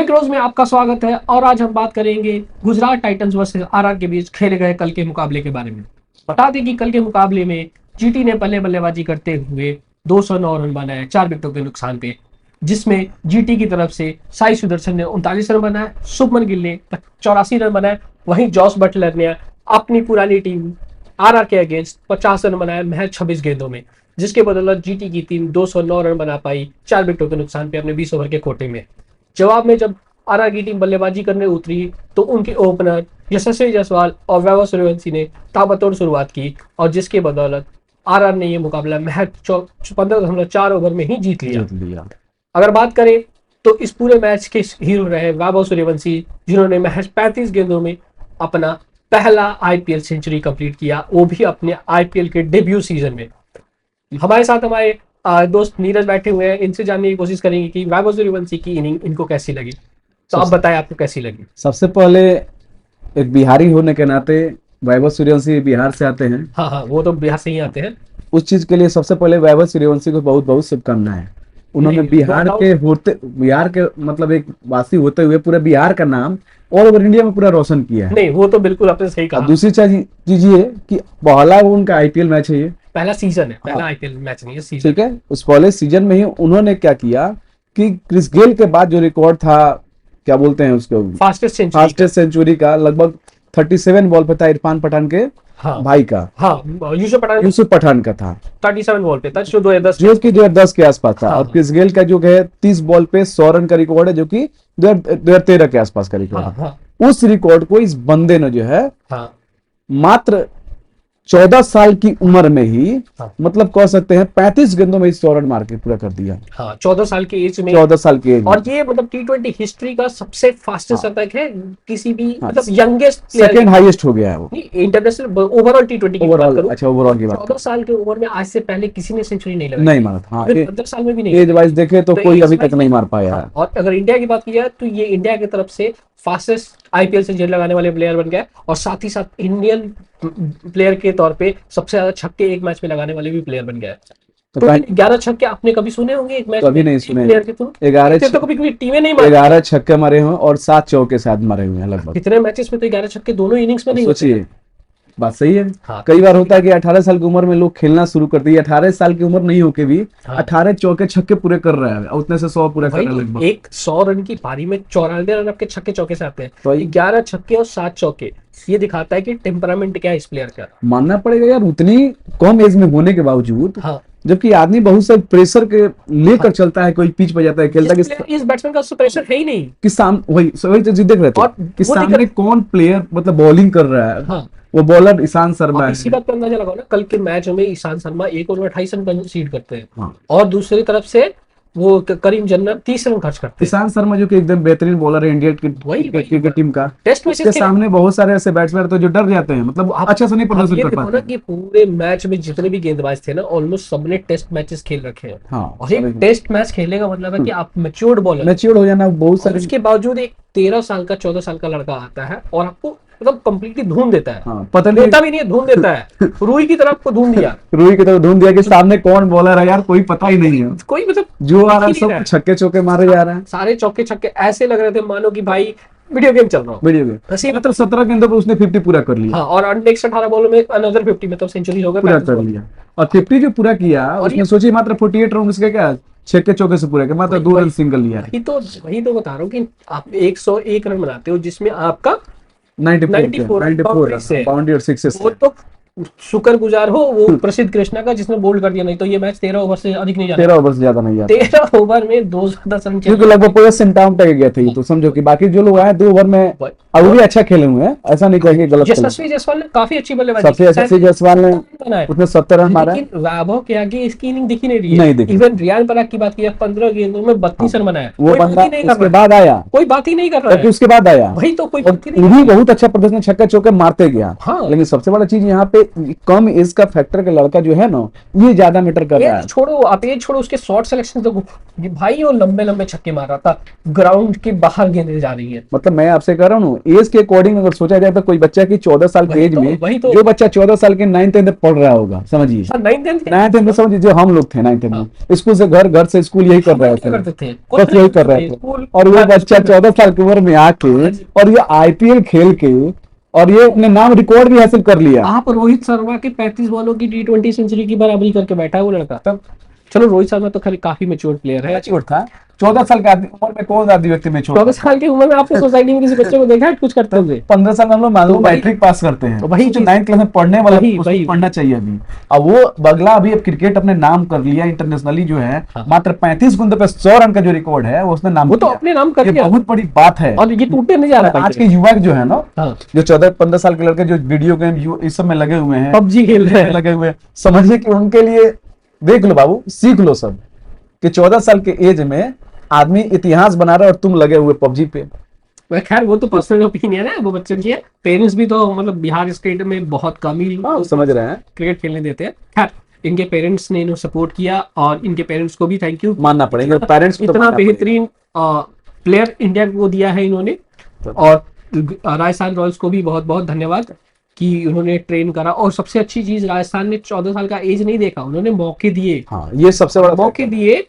क्रिक रोज में आपका स्वागत है और आज हम बात करेंगे गुजरात टाइटंस वर्सेस आरआर के बीच खेले गए कल के मुकाबले के बारे में। बता दें कि कल के मुकाबले में जीटी ने पहले बल्लेबाजी करते हुए 209 रन बनाए 4 विकेटों के नुकसान पे, जिसमें जीटी की तरफ से साई सुदर्शन ने 39 रन बनाए, शुभमन गिल ने 84 रन बनाए, वहीं जॉस बटलर ने अपनी पुरानी टीम आरआर के अगेंस्ट 50 रन बनाए महज 26 गेंदों में, जिसके बदौलत जीटी की टीम 209 रन बना पाई 4 विकेटों के नुकसान पे अपने 20 ओवर के कोटे में। जवाब में जब आरआर की टीम बल्लेबाजी करने उतरी तो उनके ओपनर यशस्वी जायसवाल और वैभव सूर्यवंशी ने ताबड़तोड़ शुरुआत की और जिसके बदौलत आरआर ने यह मुकाबला महज 15.4 ओवर में ही जीत लिया। अगर बात करें तो इस पूरे मैच के हीरो रहे वैभव सूर्यवंशी, जिन्होंने महज 35 गेंदों में अपना पहला आईपीएल सेंचुरी कंप्लीट किया, वो भी अपने आईपीएल के डेब्यू सीजन में। हमारे साथ हमारे दोस्त नीरज बैठे हुए हैं, इनसे जानने की कोशिश करेंगे कि वैभव सूर्यवंशी की इनिंग इनको कैसी लगी। तो आप बताएं आपको कैसी लगी। सबसे पहले एक बिहारी होने के नाते वैभव सूर्यवंशी बिहार से आते हैं। हाँ, वो तो बिहार से ही आते हैं। उस चीज के लिए सबसे पहले वैभव सूर्यवंशी को बहुत बहुत शुभकामनाएं। उन्होंने बिहार के मतलब एक वासी होते हुए पूरे बिहार का नाम ऑल ओवर इंडिया में पूरा रोशन किया है। नहीं, वो तो बिल्कुल आपने सही कहा। दूसरी चीज ये कि पहला उनका आईपीएल मैच है, ये पहला सीजन है, पहला आईपीएल मैच नहीं है, सीजन। ठीक है, उस पहले सीजन में ही उन्होंने क्या किया कि क्रिस गेल के बाद जो रिकॉर्ड था, क्या बोलते हैं उसको, फास्टेस्ट सेंचुरी का, लगभग 37 बॉल पे था इरफान पठान के भाई का। यूसुफ पठान का था 37 बॉल पे था, जो 2010 के आसपास था। और क्रिस गेल का जो है 30 बॉल पे 100 रन का रिकॉर्ड है, जो कि 2013 के आसपास का रिकॉर्ड है। उस रिकॉर्ड को इस बंदे ने जो है मात्र 14 साल की उम्र में ही मतलब कह सकते हैं 35 गेंदों में 100 रन मार के पूरा कर दिया। 14 साल की एज में। 14 साल की एज में। और ये मतलब टी20 हिस्ट्री का सबसे फास्टेस्ट शतक है किसी भी मतलब यंगेस्ट सेकंड हाईएस्ट हो गया है वो इंटरनेशनल ओवरऑल टी20 की बात करूं। अच्छा, ओवरऑल की बात। 14 साल की उम्र में आज से पहले किसी ने सेंचुरी नहीं लगाई, नहीं मारा। हाँ, 15 साल में भी नहीं। एज वाइज देखे तो कोई अभी तक नहीं मार पाया। और अगर इंडिया की बात की जाए तो ये इंडिया की तरफ से फास्टेस्ट आईपीएल सेंचुरी लगाने वाले प्लेयर बन गए और साथ ही साथ इंडियन प्लेयर के तौर पे सबसे ज्यादा छक्के एक मैच में लगाने वाले भी प्लेयर बन गए। तो 11 छक्के आपने कभी सुने होंगे एक मैच? कभी नहीं सुने। 11 तो कभी टीमें नहीं मारी। 11 छक्के मारे हुए और 7 चौके साथ मारे हुए हैं लगभग। कितने मैचेस में तो 11 छक्के दोनों इनिंग्स में नहीं होते। सोचिए, बात सही है। कई बार होता है कि 18 साल की उम्र में लोग खेलना शुरू करते हैं, 18 साल की उम्र नहीं होके भी 18 चौके छक्के पूरे कर रहे हैं, उतने से 100 पूरा कर रहे हैं लगभग। एक 100 रन की पारी में 94 रन आपके छक्के चौके से आते हैं, तो 11 छक्के और 7 चौके, ये दिखाता है कि टेम्परामेंट क्या है इस प्लेयर का। मानना पड़ेगा यार, उतनी कम एज में होने के बावजूद जबकि आदमी बहुत सारे प्रेशर के लेकर चलता है, कोई पिच पे जाता है, खेलता है। इस बैट्समैन का प्रेशर है ही नहीं कि वही चीज देख रहे थे कि सामने कौन प्लेयर मतलब बॉलिंग कर रहा है। वो बॉलर ईशान शर्मा है। इसी बात पर अंदाजा लगाओ ना, कल के मैच में ईशान शर्मा 1 ओवर में 28 रन कंसीड करते हैं और दूसरी तरफ से वो करीम जन्नत 30 रन खर्च करते हैं। ईशान शर्मा जो कि एकदम बेहतरीन बॉलर है इंडिया क्रिकेट टीम का, टेस्ट मैच के सामने बहुत सारे ऐसे बैट्समैन तो जो डर जाते हैं, मतलब अच्छा से नहीं प्रदर्शन कर पाते। कि पूरे मैच में जितने भी गेंदबाज थे ना, ऑलमोस्ट सबने टेस्ट मैचेस खेल रखे हैं। और एक टेस्ट मैच खेलने का मतलब है कि आप मैच्योर्ड हो जाना। बहुत सारे उसके बावजूद एक 13 साल का 14 साल का लड़का आता है और आपको मतलब कंप्लीटली धूम देता है। पता भी नहीं है, धूम देता है। रूही की तरफ आपको धूम दिया, रूही की तरफ धूम दिया कि सामने कौन बॉलर है यार, कोई पता ही नहीं है। कोई मतलब जो आ रहा है सब छक्के चौके मारे जा रहे हैं। सारे चौके छक्के ऐसे लग रहे थे मानो कि भाई वीडियो गेम चल रहा हो। वीडियो गेम मतलब 17 के अंदर उसने 50 पूरा कर लिया। और नेक्स्ट 18 बॉलों में अनदर 50 में तो सेंचुरी हो गया, पूरा कर लिया। और 50 जो पूरा किया उसने सोचिए मात्र 48 रन उसके क्या छक्के चौके से पूरे मात्र 2 रन सिंगल लिया। वही तो बता रहा हूँ कि आप 101 रन बनाते हो जिसमें आपका 94 बाउंड्री और सिक्सेस। वो तो शुक्रगुजार हो वो प्रसिद्ध कृष्णा का जिसने बोल्ड कर दिया, नहीं तो ये मैच 13 ओवर से अधिक नहीं जाता। 13 ओवर से ज्यादा नहीं जाता। 13 ओवर में 210 रन क्योंकि लगभग पूरा सेंटाउन तक गया था। तो समझो कि बाकी जो लोग आए 2 ओवर में और वो भी अच्छा खेले हुए हैं, ऐसा नहीं कहेंगे गलत। यशस्वी जायसवाल ने काफी अच्छी बल्लेबाजी, सबसे यशस्वी जायसवाल ने उसने 70 रन मारा। लेकिन वैभव के आगे इसकी इनिंग दिखी नहीं रही है। इवन रियान पराग की बात की 15 गेंदों में 32 रन बनाया, वो बंदा उसके बाद आया, कोई बात ही नहीं कर रहा है। उसके बाद आया वही तो कोई बहुत अच्छा प्रदर्शन, छक्का चौके मारते गया। लेकिन सबसे बड़ा चीज यहाँ पे ये कम एज का फैक्टर का लड़का जो है ना, ये ज्यादा मैटर कर रहा है। छोड़ो आप, ये छोड़ो, उसके शॉर्ट सिलेक्शन देखो, ये भाई वो लंबे लंबे छक्के मार रहा था, ग्राउंड के बाहर गेंदें जा रही है। मतलब मैं आपसे कह रहा हूँ एज के अकॉर्डिंग अगर सोचा जाए तो कोई बच्चा की 14 साल के एज में, जो बच्चा 14 साल के 9th-10th पढ़ रहा होगा, समझिए 9th-10th में, समझिए जो हम लोग थे 9th-10th में, स्कूल से घर से स्कूल यही कर रहे थे, बस यही कर रहे थे। और वो बच्चा 14 साल की उम्र में आके और ये IPL खेल के और ये अपने नाम रिकॉर्ड भी हासिल कर लिया। आप रोहित शर्मा के 35 बॉलों की T20 सेंचुरी की बराबरी करके बैठा है वो लड़का। तब चलो रोहित शर्मा तो खाली काफी मैच्योर प्लेयर है, मैच्योर था। 14 साल की उम्र में कौन आदि व्यक्ति मैच्योर? 14 साल की उम्र में आपने सोसाइटी में किसी बच्चे को देखा है कुछ करते हुए? 15 साल में हम लोग मान लो मैट्रिक पास करते हैं, वही 9th क्लास में पढ़ने वाला उसको पढ़ना चाहिए अभी। अब वो बगला अभी अब क्रिकेट अपने नाम कर लिया इंटरनेशनली जो है, मात्र 35 गेंदों पे 100 रन का जो रिकॉर्ड है वो उसने नाम, वो तो अपने नाम कर लिया, बहुत बड़ी बात है और ये टूटने नहीं जा रहा। आज के युवा जो है ना, जो 14-15 साल के लड़के जो वीडियो गेम इस सब में लगे हुए हैं, PUBG खेल रहे हैं, लगे हुए हैं, समझिए कि उनके लिए देख लो बाबू, सीख लो सब कि 14 साल के एज में आदमी इतिहास बना रहा है और तुम लगे हुए PUBG पे। खैर वो तो पर्सनल ओपिनियन है, वो बच्चों की है। पेरेंट्स भी तो मतलब बिहार स्टेट में बहुत कम ही समझ रहे हैं क्रिकेट खेलने देते हैं। खैर इनके पेरेंट्स ने इन्हें सपोर्ट किया और इनके पेरेंट्स को भी थैंक यू मानना पड़ेगा। पेरेंट्स इतना बेहतरीन प्लेयर इंडिया को दिया है इन्होंने, और राजस्थान रॉयल्स को भी बहुत बहुत धन्यवाद कि उन्होंने ट्रेन करा। और सबसे अच्छी चीज, राजस्थान ने 14 साल का एज नहीं देखा, उन्होंने मौके दिए। हाँ, ये सबसे बड़ा मौके दिए।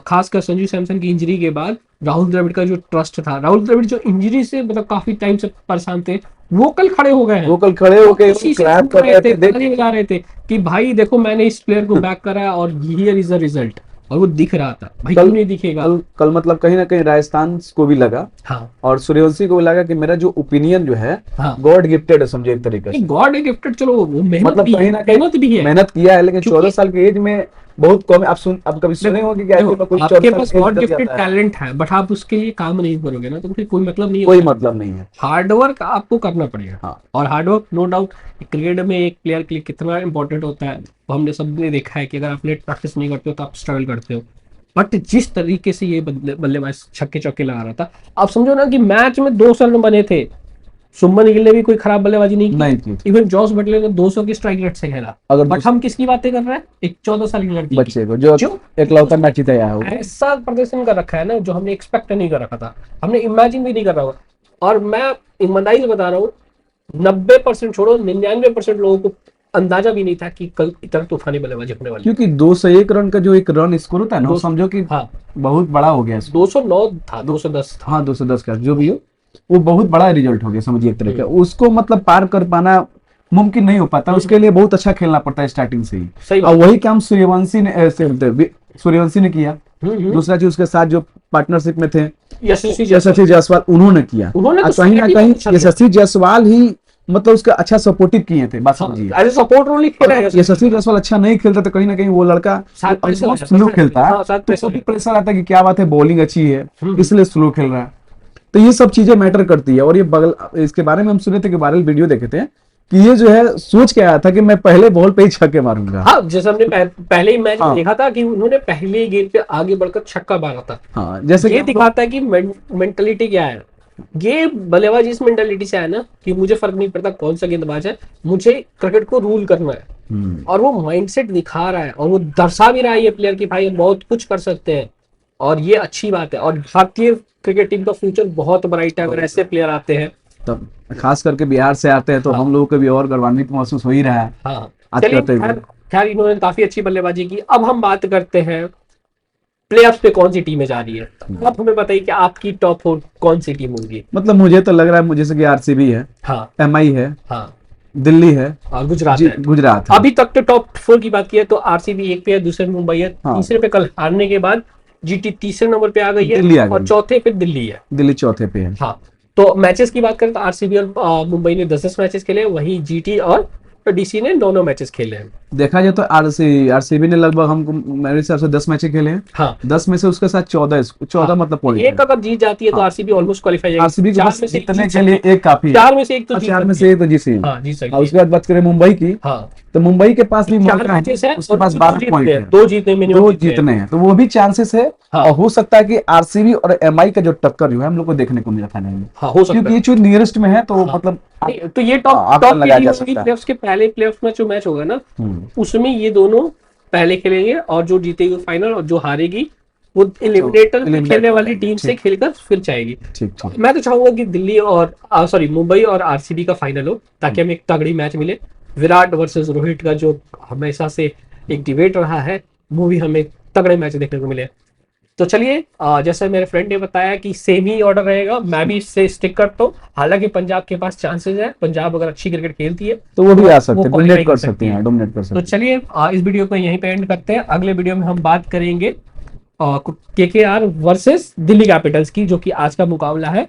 खासकर संजू सैमसन की इंजरी के बाद राहुल द्रविड़ का जो ट्रस्ट था, राहुल द्रविड़ जो इंजरी से मतलब काफी टाइम से परेशान थे, वो कल खड़े हो गए हैं, वो कल खड़े होकर क्लैप कर रहे थे, बता रहे थे कि भाई देखो मैंने इस प्लेयर को बैक करा और हियर इज द रिजल्ट, और वो दिख रहा था। भाई क्यों नहीं दिखेगा? कल मतलब कहीं ना कहीं राजस्थान को भी लगा, हाँ, और सूर्यवंशी को भी लगा कि मेरा जो ओपिनियन जो है गॉड गिफ्टेड है, समझे एक तरीके से। गॉड गिफ्टेड, चलो वो मेहनत मतलब कहीं ना कहीं मेहनत किया है, लेकिन 14 साल की एज में बहुत कम। आप कभी सुने होंगे कि आपके पास गॉड गिफ्टेड टैलेंट है, बट आप उसके लिए काम नहीं करोगे ना, तो फिर कोई मतलब नहीं है। कोई मतलब नहीं है। हार्डवर्क आपको करना पड़ेगा। हाँ। और हार्डवर्क नो डाउट क्रिकेट में एक प्लेयर के लिए कितना इंपॉर्टेंट होता है, वो हमने सबने देखा है कि अगर आप नेट प्रैक्टिस नहीं करते हो तो आप स्ट्रगल करते हो। बट जिस तरीके से ये बल्लेबाज छक्के चौके लगा रहा था, आप समझो ना कि मैच में 200 रन बने थे। सुमन गिल ने भी कोई खराब बल्लेबाजी नहीं की। इवन जॉस बटलर ने 200 की स्ट्राइक रेट से खेला। बट हम किसकी बातें कर रहे हैं? एक 14 साल की लड़की बच्चे को जो एकलौता मैच जीता है, ऐसा प्रदर्शन कर रखा है ना जो हमने एक्सपेक्ट नहीं कर रखा था, हमने इमेजिन भी नहीं कर रहा हुआ। और मैं ईमानदारी से बता रहा हूँ, 90% छोड़ो 99% लोगों को अंदाजा भी नहीं था कि कल इतना तूफानी बल्लेबाजी होने वाली। क्योंकि 201 रन का जो एक रन स्कोर होता है ना, समझो कि बहुत बड़ा हो गया। 209 था, 210 था। हाँ, 210 का जो भी हो, वो बहुत बड़ा रिजल्ट हो गया, समझिए एक तरह का। उसको मतलब पार कर पाना मुमकिन नहीं हो पाता, उसके लिए बहुत अच्छा खेलना पड़ता है स्टार्टिंग से ही। और वही काम सूर्यवंशी ने किया। दूसरा चीज उसके साथ जो पार्टनरशिप में थे यशस्वी जायसवाल, उन्होंने किया। कहीं ना कहीं यशस्वी जायसवाल ही मतलब उसका अच्छा सपोर्टिव किए थे, बात समझिए। सपोर्ट रोल खेल रहा है। यशस्वी जायसवाल अच्छा नहीं खेलता तो कहीं ना कहीं वो लड़का स्लो खेलता है, तो प्रेशर आता है कि क्या बात है, बॉलिंग अच्छी है इसलिए स्लो खेल रहा है। तो ये सब चीजें मैटर करती है। और ये इसके बारे में हम सुने थे कि वायरल वीडियो देखे थे कि ये जो है सोच के आया था कि मैं पहले बॉल पे ही छक्के मारूंगा। हाँ, जैसे हमने पहले ही मैच में देखा था कि उन्होंने पहले ही गेंद पे आगे बढ़कर छक्का मारा था। हाँ, जैसे ये दिखाता है कि मेंटलिटी क्या है। ये बल्लेबाजी इस मेंटलिटी से है ना कि मुझे फर्क नहीं पड़ता कौन सा गेंदबाज है, मुझे क्रिकेट को रूल करना है। और वो माइंडसेट दिखा रहा है और वो दर्शा भी रहा है ये प्लेयर की भाई हम बहुत कुछ कर सकते हैं, और ये अच्छी बात है। और भारतीय क्रिकेट टीम का फ्यूचर बहुत ब्राइट है अगर ऐसे प्लेयर आते हैं। तब खास करके बिहार से आते हैं तो हम लोगों को भी और गौरवान्वित महसूस हो ही रहा है। हाँ, खैर इन्होंने काफी अच्छी बल्लेबाजी की। अब हम बात करते हैं प्लेऑफ्स पे कौन सी टीमें जा रही है। अब हमें बताइए कि आपकी टॉप 4 कौन सी टीम होगी? मतलब मुझे तो लग रहा है जैसे कि RCB है, MI है, दिल्ली है और गुजरात है। अभी तक तो टॉप 4 की बात की है तो RCB एक पे है, दूसरे मुंबई है, तीसरे पे कल हारने के बाद GT तीसरे नंबर पे आ गई है, और चौथे पे दिल्ली है। दिल्ली चौथे पे है। हाँ, तो मैचेस की बात करें तो RCB और मुंबई ने 10-10 मैचेस खेले, वहीं GT और DC ने 9 मैचेस खेले हैं। देखा जाए तो RCB ने लगभग हमको मेरे हिसाब से 10 मैचेस खेले हैं। हाँ, 10 में से उसके साथ 14 मतलब पॉइंट एक अगर जीत जाती है तो RCB ऑलमोस्ट क्वालिफाई है। RCB को जीतने के लिए एक काफी है, 4 में से एक तो जीत सकती है। उसके बाद बात करें मुंबई की, तो मुंबई के पास भी 4 मौका मैचेस है, है उसके और पास 12 पॉइंट है, 2 जीतने मिनिमम, 2 जीतने हैं, तो वो भी चांसेस है। हाँ। और हो सकता है कि आरसीबी और एमआई का जो टक्कर जो है हम लोग को देखने को मिला फाइनल में, हाँ हो सकता क्योंकि है। ये जो नियरेस्ट में है तो हाँ। मतलब नहीं, तो ये टॉप आंकड़ा की लगाया टीम जा होगी सकता है। प्लेऑफ्स के पहले प्लेऑफ्स में जो मैच होगा ना, हम्म, उसमें ये दोनों पहले खेलेंगे और जो जीतेगी फाइनल और जो हारेगी वो एलिमिनेटर eliminate खेलने हो वाली जाएंगे। टीम से ठीक खेलकर फिर जाएगी। ठीक ठीक। मैं तो चाहूंगा कि दिल्ली और सॉरी मुंबई और आरसीबी का फाइनल हो, ताकि हमें एक तगड़ी मैच मिले। विराट वर्सेस रोहित का जो हमेशा से एक डिबेट रहा है, वो भी हमें तगड़े मैच देखने को मिले। तो चलिए, जैसे मेरे फ्रेंड ने बताया कि सेम ही ऑर्डर रहेगा, मैं भी इससे स्टिक करता हूँ। हालांकि पंजाब के पास चांसेस है, पंजाब अगर अच्छी क्रिकेट खेलती है तो वो भी आ सकते वो हैं, क्वालिफाई डोमिनेट कर कर सकते सकती है। हैं, डोमिनेट कर तो सकते चलिए, इस वीडियो को यहीं पे एंड करते हैं। अगले वीडियो में हम बात करेंगे केकेआर वर्सेस दिल्ली कैपिटल्स की, जो कि आज का मुकाबला है।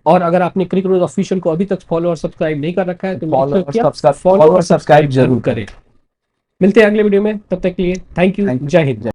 और अगर आपने क्रिकेट न्यूज़ ऑफिशियल को अभी तक फॉलो और सब्सक्राइब नहीं कर रखा है तो हैं। फॉलो और सब्सक्राइब जरूर जरूर करें। मिलते हैं अगले वीडियो में, तब तक के लिए थैंक यू, थैंक यू। जय हिंद।